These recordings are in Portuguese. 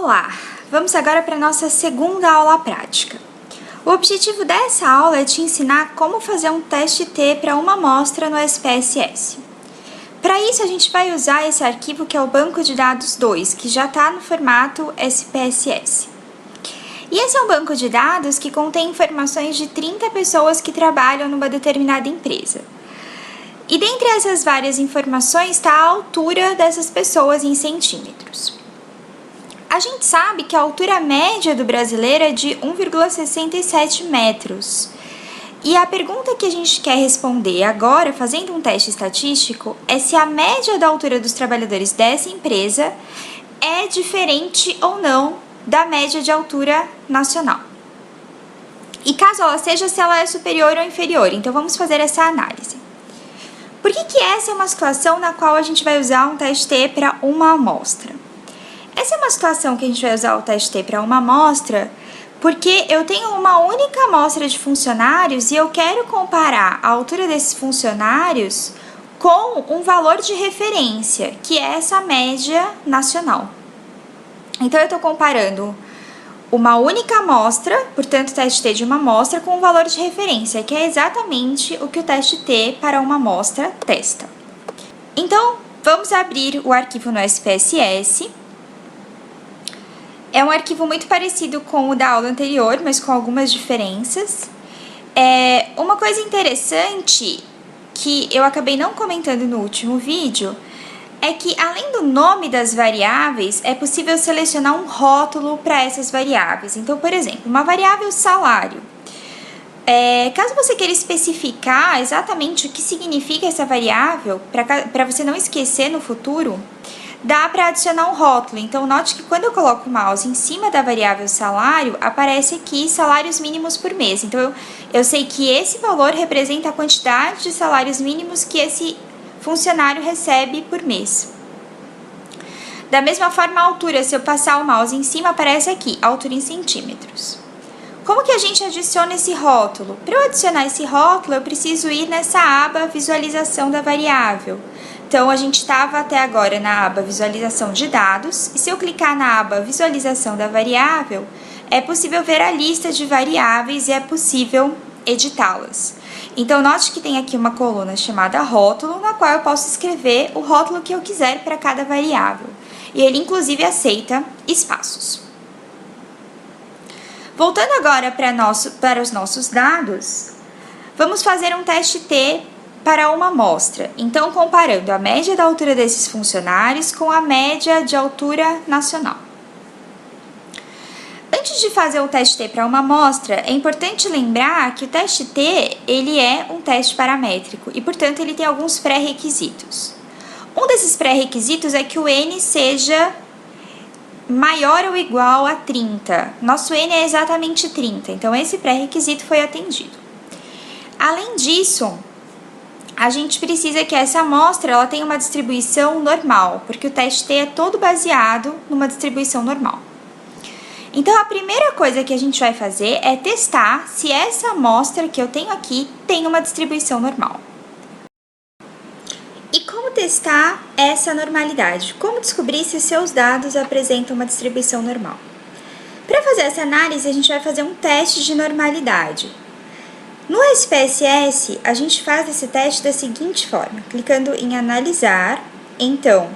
Olá! Vamos agora para a nossa segunda aula prática. O objetivo dessa aula é te ensinar como fazer um teste T para uma amostra no SPSS. Para isso, a gente vai usar esse arquivo que é o Banco de Dados 2, que já está no formato SPSS. E esse é um banco de dados que contém informações de 30 pessoas que trabalham numa determinada empresa. E dentre essas várias informações está a altura dessas pessoas em centímetros. A gente sabe que a altura média do brasileiro é de 1,67 metros. E a pergunta que a gente quer responder agora, fazendo um teste estatístico, é se a média da altura dos trabalhadores dessa empresa é diferente ou não da média de altura nacional. E caso ela seja, se ela é superior ou inferior. Então, vamos fazer essa análise. Por que essa é uma situação na qual a gente vai usar um teste T para uma amostra? Essa é uma situação que a gente vai usar o teste T para uma amostra porque eu tenho uma única amostra de funcionários e eu quero comparar a altura desses funcionários com um valor de referência, que é essa média nacional. Então, eu estou comparando uma única amostra, portanto, o teste T de uma amostra, com um valor de referência, que é exatamente o que o teste T para uma amostra testa. Então, vamos abrir o arquivo no SPSS. É um arquivo muito parecido com o da aula anterior, mas com algumas diferenças. Uma coisa interessante que eu acabei não comentando no último vídeo é que, além do nome das variáveis, é possível selecionar um rótulo para essas variáveis. Então, por exemplo, uma variável salário. Caso você queira especificar exatamente o que significa essa variável, para você não esquecer no futuro, dá para adicionar um rótulo. Então, note que quando eu coloco o mouse em cima da variável salário, aparece aqui salários mínimos por mês. Então, eu sei que esse valor representa a quantidade de salários mínimos que esse funcionário recebe por mês. Da mesma forma, a altura, se eu passar o mouse em cima, aparece aqui, altura em centímetros. Como que a gente adiciona esse rótulo? Para eu adicionar esse rótulo, eu preciso ir nessa aba Visualização da variável. Então, a gente estava até agora na aba Visualização de dados, e se eu clicar na aba Visualização da variável, é possível ver a lista de variáveis e é possível editá-las. Então, note que tem aqui uma coluna chamada rótulo, na qual eu posso escrever o rótulo que eu quiser para cada variável. E ele, inclusive, aceita espaços. Voltando agora para os nossos dados, vamos fazer um teste T para uma amostra. Então, comparando a média da altura desses funcionários com a média de altura nacional. Antes de fazer o teste T para uma amostra, é importante lembrar que o teste T ele é um teste paramétrico e, portanto, ele tem alguns pré-requisitos. Um desses pré-requisitos é que o N seja maior ou igual a 30. Nosso N é exatamente 30, então esse pré-requisito foi atendido. Além disso, a gente precisa que essa amostra ela tenha uma distribuição normal, porque o teste T é todo baseado numa distribuição normal. Então, a primeira coisa que a gente vai fazer é testar se essa amostra que eu tenho aqui tem uma distribuição normal. E como testar essa normalidade? Como descobrir se os seus dados apresentam uma distribuição normal? Para fazer essa análise, a gente vai fazer um teste de normalidade. No SPSS, a gente faz esse teste da seguinte forma, clicando em Analisar, então,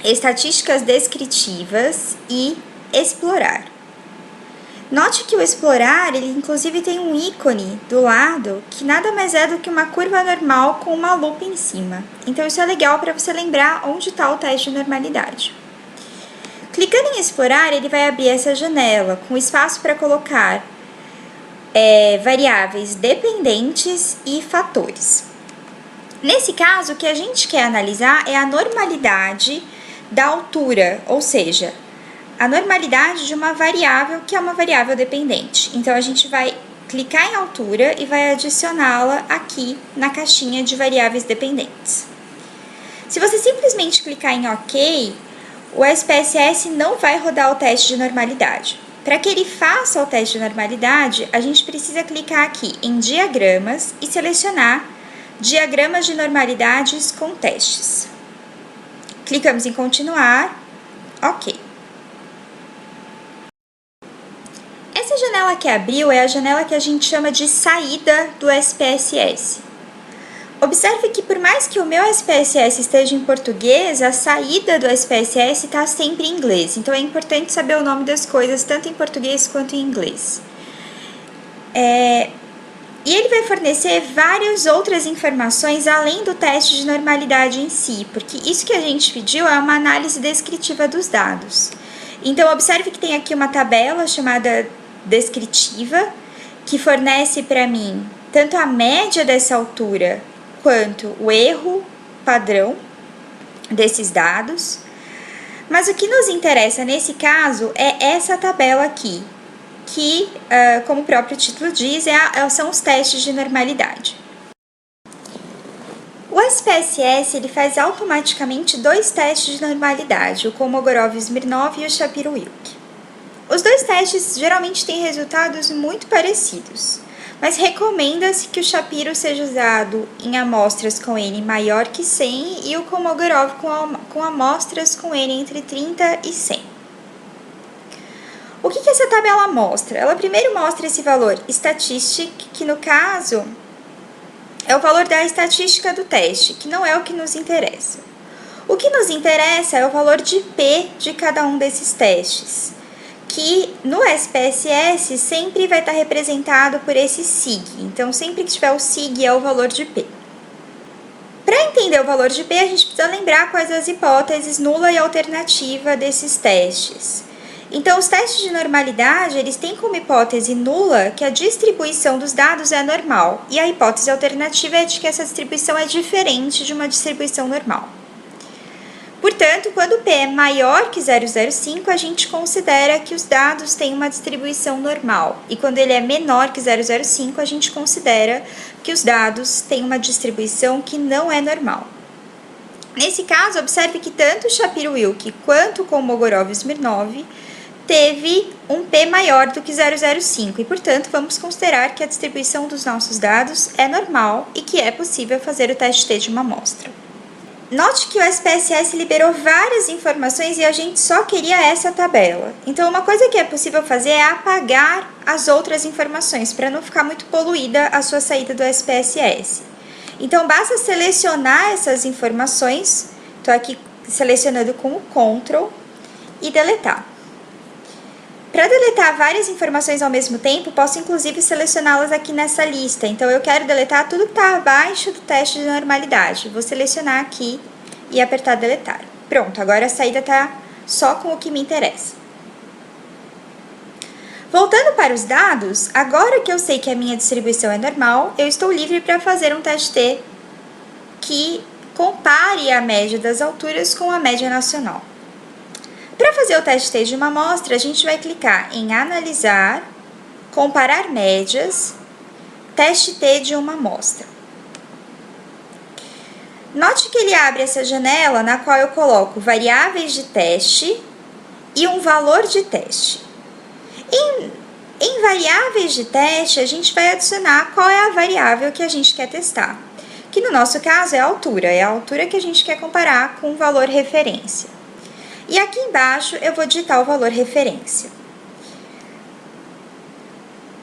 Estatísticas Descritivas e Explorar. Note que o Explorar, ele inclusive tem um ícone do lado que nada mais é do que uma curva normal com uma lupa em cima. Então, isso é legal para você lembrar onde está o teste de normalidade. Clicando em Explorar, ele vai abrir essa janela com espaço para colocar variáveis dependentes e fatores. Nesse caso, o que a gente quer analisar é a normalidade da altura, ou seja, a normalidade de uma variável que é uma variável dependente. Então, a gente vai clicar em altura e vai adicioná-la aqui na caixinha de variáveis dependentes. Se você simplesmente clicar em OK, o SPSS não vai rodar o teste de normalidade. Para que ele faça o teste de normalidade, a gente precisa clicar aqui em Diagramas e selecionar Diagramas de normalidades com testes. Clicamos em Continuar, OK. janela que abriu é a janela que a gente chama de saída do SPSS. Observe que por mais que o meu SPSS esteja em português, a saída do SPSS está sempre em inglês. Então, é importante saber o nome das coisas, tanto em português quanto em inglês. E ele vai fornecer várias outras informações além do teste de normalidade em si, porque isso que a gente pediu é uma análise descritiva dos dados. Então, observe que tem aqui uma tabela chamada descritiva, que fornece para mim tanto a média dessa altura quanto o erro padrão desses dados. Mas o que nos interessa nesse caso é essa tabela aqui, que, como o próprio título diz, são os testes de normalidade. O SPSS ele faz automaticamente dois testes de normalidade, o Kolmogorov-Smirnov e o Shapiro-Wilk. Os dois testes geralmente têm resultados muito parecidos, mas recomenda-se que o Shapiro seja usado em amostras com N maior que 100 e o Kolmogorov com amostras com N entre 30 e 100. O que essa tabela mostra? Ela primeiro mostra esse valor statistic, que no caso é o valor da estatística do teste, que não é o que nos interessa. O que nos interessa é o valor de P de cada um desses testes, que no SPSS sempre vai estar representado por esse sig. Então, sempre que tiver o sig é o valor de P. Para entender o valor de P, a gente precisa lembrar quais as hipóteses nula e alternativa desses testes. Então, os testes de normalidade, eles têm como hipótese nula que a distribuição dos dados é normal, e a hipótese alternativa é de que essa distribuição é diferente de uma distribuição normal. Portanto, quando P é maior que 0,05, a gente considera que os dados têm uma distribuição normal, e quando ele é menor que 0,05, a gente considera que os dados têm uma distribuição que não é normal. Nesse caso, observe que tanto o Shapiro-Wilk quanto o Kolmogorov-Smirnov teve um P maior do que 0,05 e, portanto, vamos considerar que a distribuição dos nossos dados é normal e que é possível fazer o teste T de uma amostra. Note que o SPSS liberou várias informações e a gente só queria essa tabela. Então, uma coisa que é possível fazer é apagar as outras informações para não ficar muito poluída a sua saída do SPSS. Então, basta selecionar essas informações, estou aqui selecionando com o Ctrl e deletar. Para deletar várias informações ao mesmo tempo, posso inclusive selecioná-las aqui nessa lista. Então, eu quero deletar tudo que está abaixo do teste de normalidade. Vou selecionar aqui e apertar deletar. Pronto, agora a saída está só com o que me interessa. Voltando para os dados, agora que eu sei que a minha distribuição é normal, eu estou livre para fazer um teste T que compare a média das alturas com a média nacional. Para fazer o teste T de uma amostra, a gente vai clicar em Analisar, Comparar Médias, Teste T de uma amostra. Note que ele abre essa janela na qual eu coloco variáveis de teste e um valor de teste. Em variáveis de teste, a gente vai adicionar qual é a variável que a gente quer testar, que no nosso caso é a altura que a gente quer comparar com o valor referência. E aqui embaixo eu vou digitar o valor referência.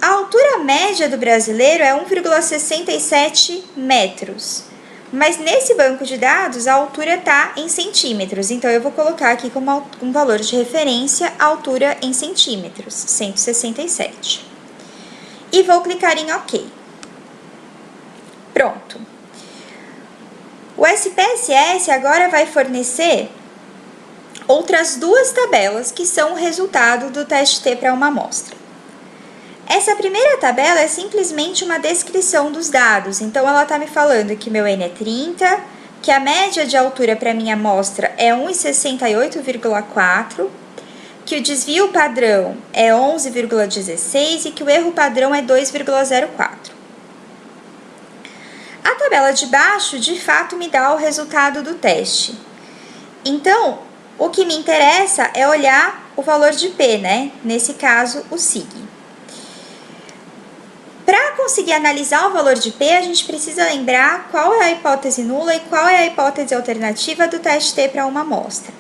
A altura média do brasileiro é 1,67 metros, mas nesse banco de dados a altura está em centímetros, então eu vou colocar aqui como um valor de referência a altura em centímetros, 167. E vou clicar em OK. Pronto. O SPSS agora vai fornecer outras duas tabelas que são o resultado do teste T para uma amostra. Essa primeira tabela é simplesmente uma descrição dos dados, então ela está me falando que meu N é 30, que a média de altura para minha amostra é 1,68,4, que o desvio padrão é 11,16 e que o erro padrão é 2,04. A tabela de baixo, de fato, me dá o resultado do teste. Então, o que me interessa é olhar o valor de P, né? Nesse caso, o sig. Para conseguir analisar o valor de P, a gente precisa lembrar qual é a hipótese nula e qual é a hipótese alternativa do teste T para uma amostra.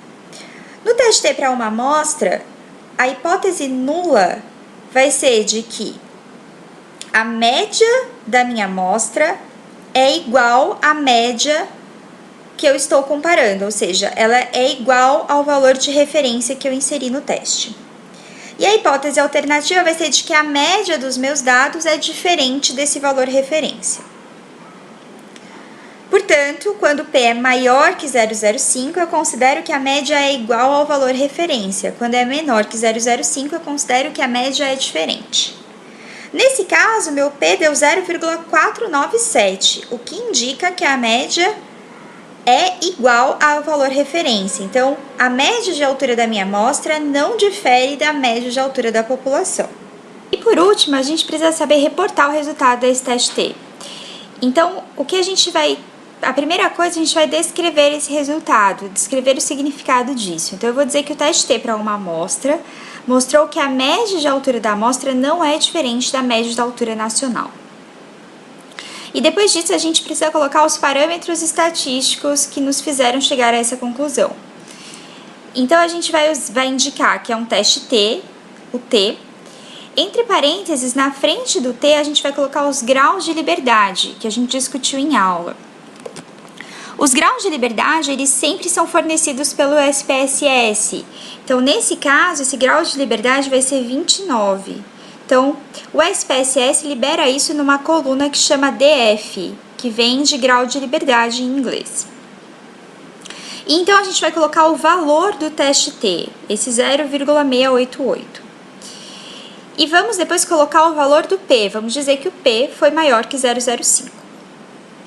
No teste T para uma amostra, a hipótese nula vai ser de que a média da minha amostra é igual à média que eu estou comparando, ou seja, ela é igual ao valor de referência que eu inseri no teste. E a hipótese alternativa vai ser de que a média dos meus dados é diferente desse valor referência. Portanto, quando P é maior que 0,05, eu considero que a média é igual ao valor referência. Quando é menor que 0,05, eu considero que a média é diferente. Nesse caso, meu P deu 0,497, o que indica que a média é igual ao valor referência. Então, a média de altura da minha amostra não difere da média de altura da população. E por último, a gente precisa saber reportar o resultado desse teste T. Então, a primeira coisa, a gente vai descrever esse resultado, descrever o significado disso. Então, eu vou dizer que o teste T para uma amostra mostrou que a média de altura da amostra não é diferente da média da altura nacional. E depois disso, a gente precisa colocar os parâmetros estatísticos que nos fizeram chegar a essa conclusão. Então, a gente vai indicar que é um teste T, o T. Entre parênteses, na frente do T, a gente vai colocar os graus de liberdade, que a gente discutiu em aula. Os graus de liberdade, eles sempre são fornecidos pelo SPSS. Então, nesse caso, esse grau de liberdade vai ser 29. Então, o SPSS libera isso numa coluna que chama DF, que vem de grau de liberdade em inglês. E então, a gente vai colocar o valor do teste T, esse 0,688. E vamos depois colocar o valor do P. Vamos dizer que o P foi maior que 0,05.